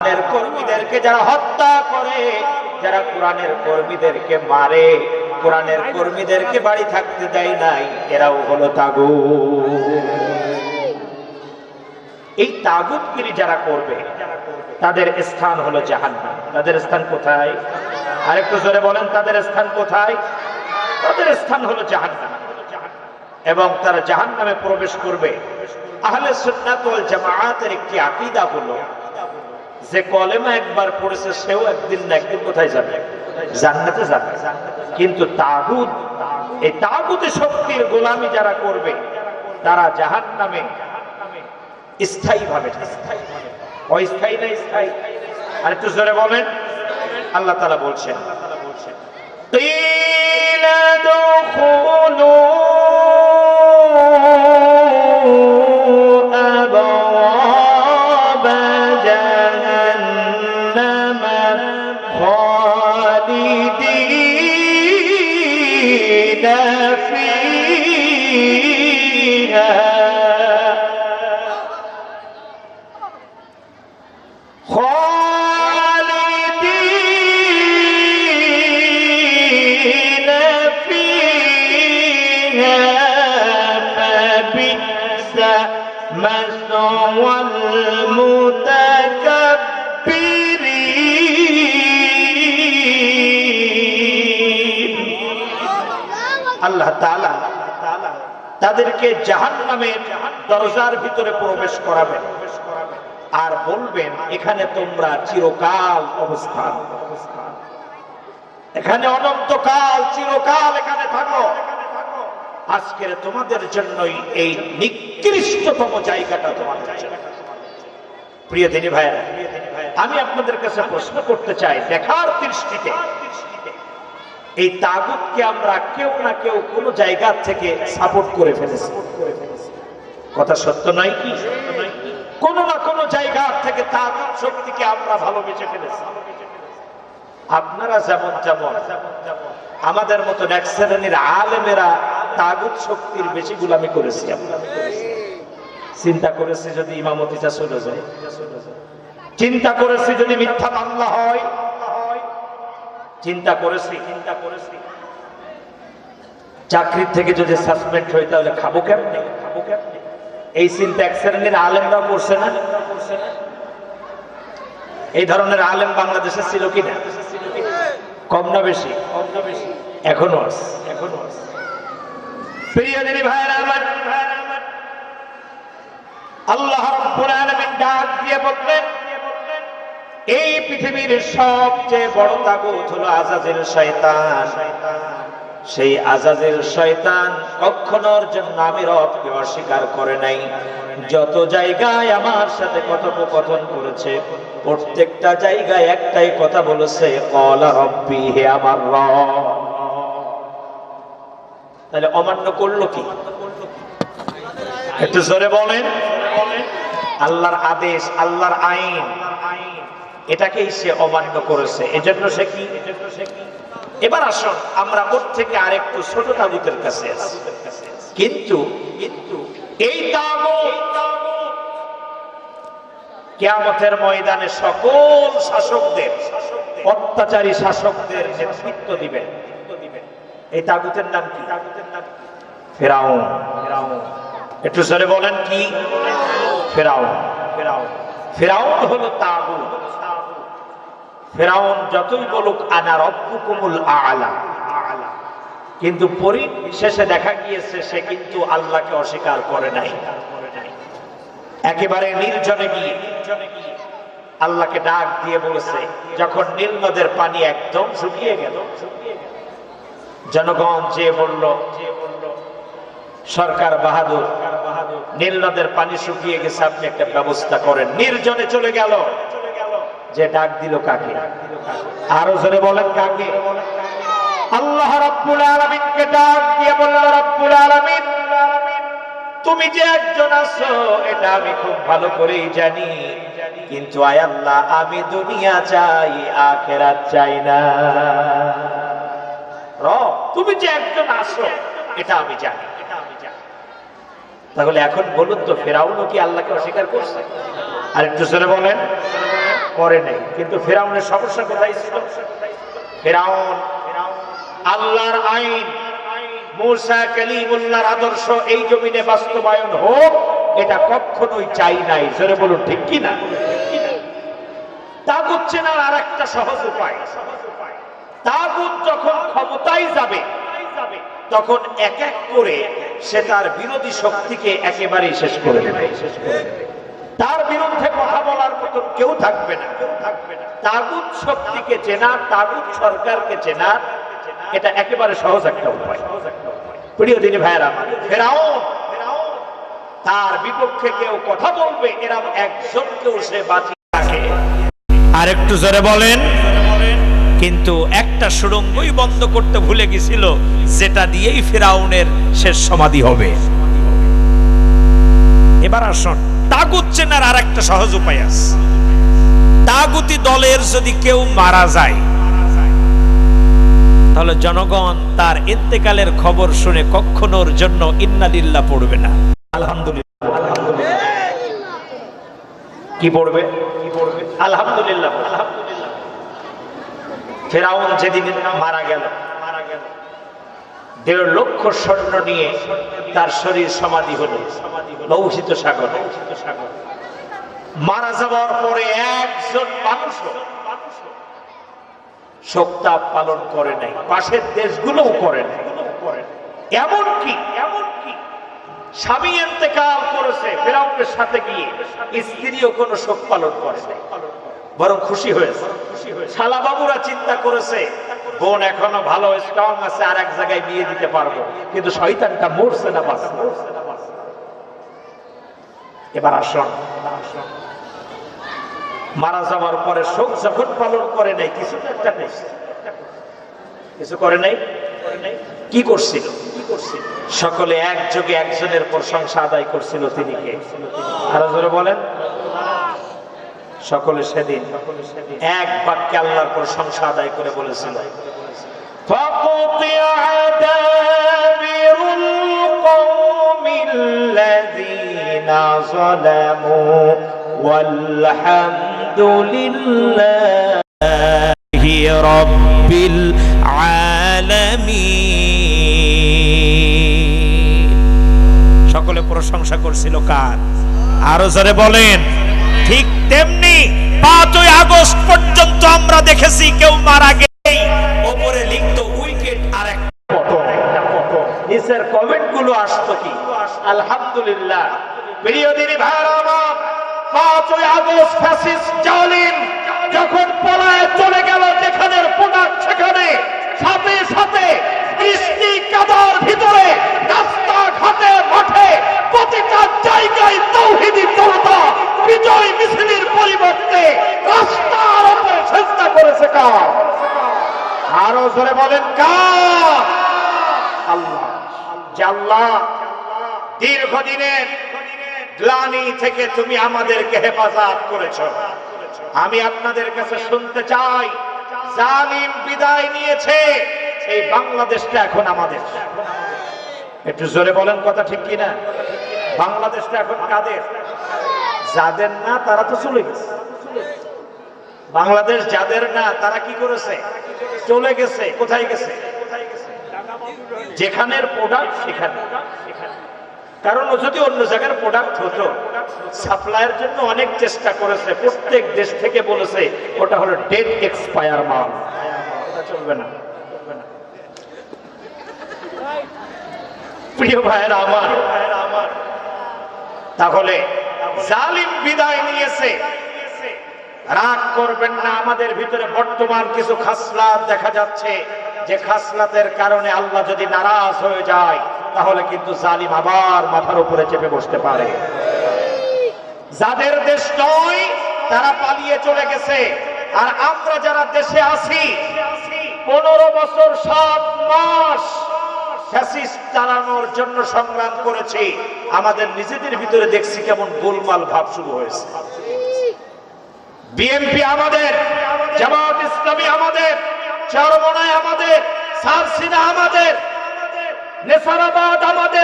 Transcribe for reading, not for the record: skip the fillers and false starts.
কোরআনের কর্মীদেরকে যারা হত্যা করে, যারা কোরআনের কর্মীদেরকে মারে, কোরআনের কর্মীদেরকে বাড়ি থাকতে দেয় নাই, এরাও হলো তাগুত। এই তাগুতগিরি যারা করবে তাদের স্থান হলো জাহান্নাম। তাদের স্থান কোথায়? আরেকটু জোরে বলেন, তাদের স্থান কোথায়? তাদের স্থান হলো জাহান্নাম এবং তারা জাহান্নামে প্রবেশ করবে। আহলে সুন্নাত ওয়াল জামাআতের একটি আকীদা হলো যে কলেমা একবার পড়েছে সেও একদিন না একদিন কোথায় যাবে? জান্নাতে যাবে। কিন্তু তাগুত, এই তাগুতের শক্তির গোলামি যারা করবে তারা জাহান্নামে স্থায়ীভাবে, অস্থায়ী না স্থায়ী? আর একটু জোরে বলেন। আল্লাহ তাআলা বলছেন, কিলা দুখুলু আবওয়াব জাহান্নাম খালিদিনা ফিহা আল্লাহ তাআলা তাদেরকে জাহান্নামের দরজার ভিতরে প্রবেশ করাবেন আর বলবেন, এখানে তোমরা চিরকাল অবস্থান, এখানে অনন্তকাল, চিরকাল এখানে থাকো। আজকের তোমাদের জন্যই এই নিকৃষ্টতম জায়গাটা তোমাদের জন্য। প্রিয় দিনী ভাইরা, আমি আপনাদের কাছে প্রশ্ন করতে চাই, দেখার দৃষ্টিতে এই তাগুতকে আমরা কেউ না কেউ কোন জায়গা থেকে সাপোর্ট করে ফেলেছি। কথা সত্য নয় কি? কোন না কোন জায়গা থেকে তাগুত শক্তিকে আমরা ভালোবেসে ফেলেছি। আপনারা যেমন যেমন আমাদের মতো এক শ্রেণীর আলেমেরা তাগুত শক্তির বেশি গোলামি করেছি। চিন্তা করেছি যদি ইমামতিটা চলে যায়, চিন্তা করেছি যদি মিথ্যা মামলা হয়, চিন্তা করেছি চাকরির থেকে যদি সাসপেন্ড হয় তাহলে খাবো কেমনে। এই চিন্তা এক শ্রেণীর আলেমরা করছে না? এই ধরনের আলেম বাংলাদেশে ছিল কিনা? কম না বেশি? এখনো আছে। প্রিয় দিনী ভাইরা আমার, আল্লাহ রাব্বুল আলামিন ডাক দিয়ে বললেন, এই পৃথিবীর সবচেয়ে বড় তাগুত হলো আযাজিল শয়তান। সেই আযাজিল শয়তান কখনোর জন্য আমি রবকে অস্বীকার করে নাই। যত জায়গায় আমার সাথে কথোপকথন করেছে প্রত্যেকটা জায়গায় একটাই কথা বলেছে, ক্বালা রব্বি, হে আমার রব। তাহলে অমান্য করলো কি? একটু জোরে বলেন। আল্লাহর আদেশ, আল্লাহর আইন, এটাকেই সে অমান্য করেছে। এজন্য সে কি? এবার আসুন আমরা ওর থেকে আরেকটু ছোট তাগুতের কাছে আসি। কিন্তু এই তাগুত কিয়ামতের ময়দানে সকল শাসকদের, অত্যাচারী শাসকদের নেতৃত্ব দিবেন। এই তাগুতের নাম কি? ফিরআউন। একটু জোরে বলেন, কি? ফিরআউন। ফিরআউন হলো তাগুত। ফিরআউন যতই বলুক আনা রব্বুকুমুল আ'লা, কিন্তু পরিশেষে দেখা গিয়েছে সে কিন্তু আল্লাহকে অস্বীকার করে নাই। একেবারে নির্জনে গিয়ে আল্লাহকে ডাক দিয়ে বলেছে, যখন নীল নদের পানি একদম শুকিয়ে গেল, জনগণ যে বলল, সরকার বাহাদুর, নীল নদের পানি শুকিয়ে গেছে, আপনি একটা ব্যবস্থা করেন। নির্জনে চলে গেল। যে ডাক দিল কাকে? আরো জোরে বলেন, কাকে? আল্লাহ রাব্বুল আলামিনকে ডাক দিয়ে বলল, রাব্বুল আলামিন, তুমি যে একজন আছো এটা আমি খুব ভালো করেই জানি, কিন্তু আয় আল্লাহ, আমি দুনিয়া চাই, আখিরাত চাই না। রব, তুমি যে একজন আছো এটা আমি জানি। তাহলে এখন বলুন তো, ফেরাউনও কি আল্লাহকে অস্বীকার করছে? আর একটু জোরে বলেন। করে নাই। কিন্তু ফেরাউনের সমস্যা কোথায় ছিল? ফেরাউন আল্লাহর আইন, মূসা কালিমুল্লাহর আদর্শ এই জমিনে বাস্তবায়ন হোক, এটা কখনোই চাই নাই। জোরে বলুন ঠিক কি না? তাগুত চেনার আর একটা সহজ উপায়, তাগুত যখন ক্ষমতায় যাবে তখন এক এক করে সে তার বিরোধী শক্তিকে একেবারেই শেষ করে দেবে। তার বিরুদ্ধে কথা বলার মতন কেউ থাকবে না। তাগুত শক্তিকে চেনা, তাগুত সরকারকে চেনা, এটা একেবারে সহজ একটা উপায়। প্রিয় দিনী ভাইয়েরা, ফেরাউন তার বিপক্ষে কেউ কথা বলবে এরকম একজনকেও সে বাঁচিয়ে রাখে। আর একটু জোরে বলেন। কিন্তু একটা সুড়ঙ্গই বন্ধ করতে ভুলে গেছিল, যেটা দিয়েই ফেরাউনের শেষ সমাধি হবে। এবার আসুন, তাগুত চেনার আর একটা সহজ উপায় আছে। তাগুতি দলের যদি কেউ মারা যায়, তাহলে জনগণ তার ইন্তেকালের খবর শুনে কখনোর জন্য ইন্নালিল্লাহ পড়বে না, আলহামদুলিল্লাহ। কি পড়বে? আলহামদুলিল্লাহ। ফেরাউন যেদিন মারা গেল, 1.5 লক্ষ সৈন্য নিয়ে তার শরীর সমাধি হলো লৌহিত সাগর। মারা যাওয়ার পরে একজন মানুষ শোকতাপ পালন করে নাই, পাশের দেশগুলোও করে নাই। এমনকি স্বামী ইন্তেকাল করেছে, ফেরাউনের সাথে গিয়ে স্ত্রীও কোনো শোক পালন করে নাই, বরং খুশি হয়েছে। শালা বাবুরা চিন্তা করেছে বোন এখনো ভালো স্ট্রং আছে, আর এক জায়গায় বিয়ে দিতে পারবো, কিন্তু শয়তানটা মরছে না, বাঁচছে। এবার আসুন, মারা যাওয়ার পরে শোক যখন পালন করে নাই, কিছু তো একটা কিছু করে নাই। কি করছিল? সকলে একযোগে একজনের প্রশংসা আদায় করছিল। তিনি কে? আরো জোরে বলেন। সকলে সেদিন এক বাক্যে আল্লাহর প্রশংসা আদায় করে বলেছিল, فَقُطِعَ دَابِرُ الْقَوْمِ الَّذِينَ ظَلَمُوا وَالْحَمْدُ لِلَّهِ رَبِّ الْعَالَمِينَ। সকলে প্রশংসা করছিল কার? আরো জোরে বলেন। ঠিক তেমনি 5ই আগস্ট পর্যন্ত আমরা দেখেছি কেউ মারা গেলেই উপরে লিখতো উইকেট আর একটা ফটো, নিচের কমেন্ট গুলো আসতো কি আলহামদুলিল্লাহ। প্রিয় দিনী ভাইরা আমার, 5ই আগস্ট ফ্যাসিস্ট জালিম যখন পলায়ে চলে গেল, যেখানের প্রোডাক্ট সেখানে সাথে সাথে বৃষ্টি কাদার ভিতরে রাস্তা ঘাটে মাঠে প্রতিটা জায়গায় তাওহীদি জনতা বিজয় মিছিলের পরিবর্তে রাস্তার উপরে চেষ্টা করেছে কার? আরো জোরে বলেন কার? আল্লাহ। যে আল্লাহ দীর্ঘদিনের গ্লানি থেকে তুমি আমাদেরকে হেফাজত করেছো। আমি আপনাদের কাছে শুনতে চাই, জালিম বিদায় নিয়েছে, এই বাংলাদেশটা এখন আমাদের। একটু জোরে বলেন, কথা ঠিক কিনা? বাংলাদেশটা এখন কাদের? যাদের না তারা তো চলে গেছে। বাংলাদেশ যাদের না তারা কি করেছে? চলে গেছে। কোথায় গেছে? যেখানের প্রোডাক্ট সেখানে। কারণ ও যদি অন্য জায়গার প্রোডাক্ট হতো, সাপ্লাইয়ের জন্য অনেক চেষ্টা করেছে, প্রত্যেক দেশ থেকে বলেছে ওটা হলো ডেট এক্সপায়ার মাল, ওটা চলবে না। প্রিয় ভাইয়েরা আমার, তাহলে জালিম বিদায় নিয়েছে, রাগ করবেন না। আমাদের ভিতরে বর্তমান কিছু খাসলাত দেখা যাচ্ছে, যে খাসলাতের কারণে আল্লাহ যদি নারাজ হয়ে যায় তাহলে কিন্তু জালিম আবার মাথার উপরে চেপে বসতে পারে। যাদের দেশ নয় তারা পালিয়ে চলে গেছে, আর আমরা যারা দেশে আছি 15 বছর 7 মাস ফ্যাসিস্ট চালানোর জন্য সংগ্রাম করেছি, আমাদের নিজেদের ভিতরে দেখছি কেমন গোলমাল ভাব শুরু হয়েছে। বিএনপি আমাদের, জামাত ইসলামী আমাদের, চরমনাই আমাদের, সারসিনা আমাদের, নেসারাবাদ আমাদের।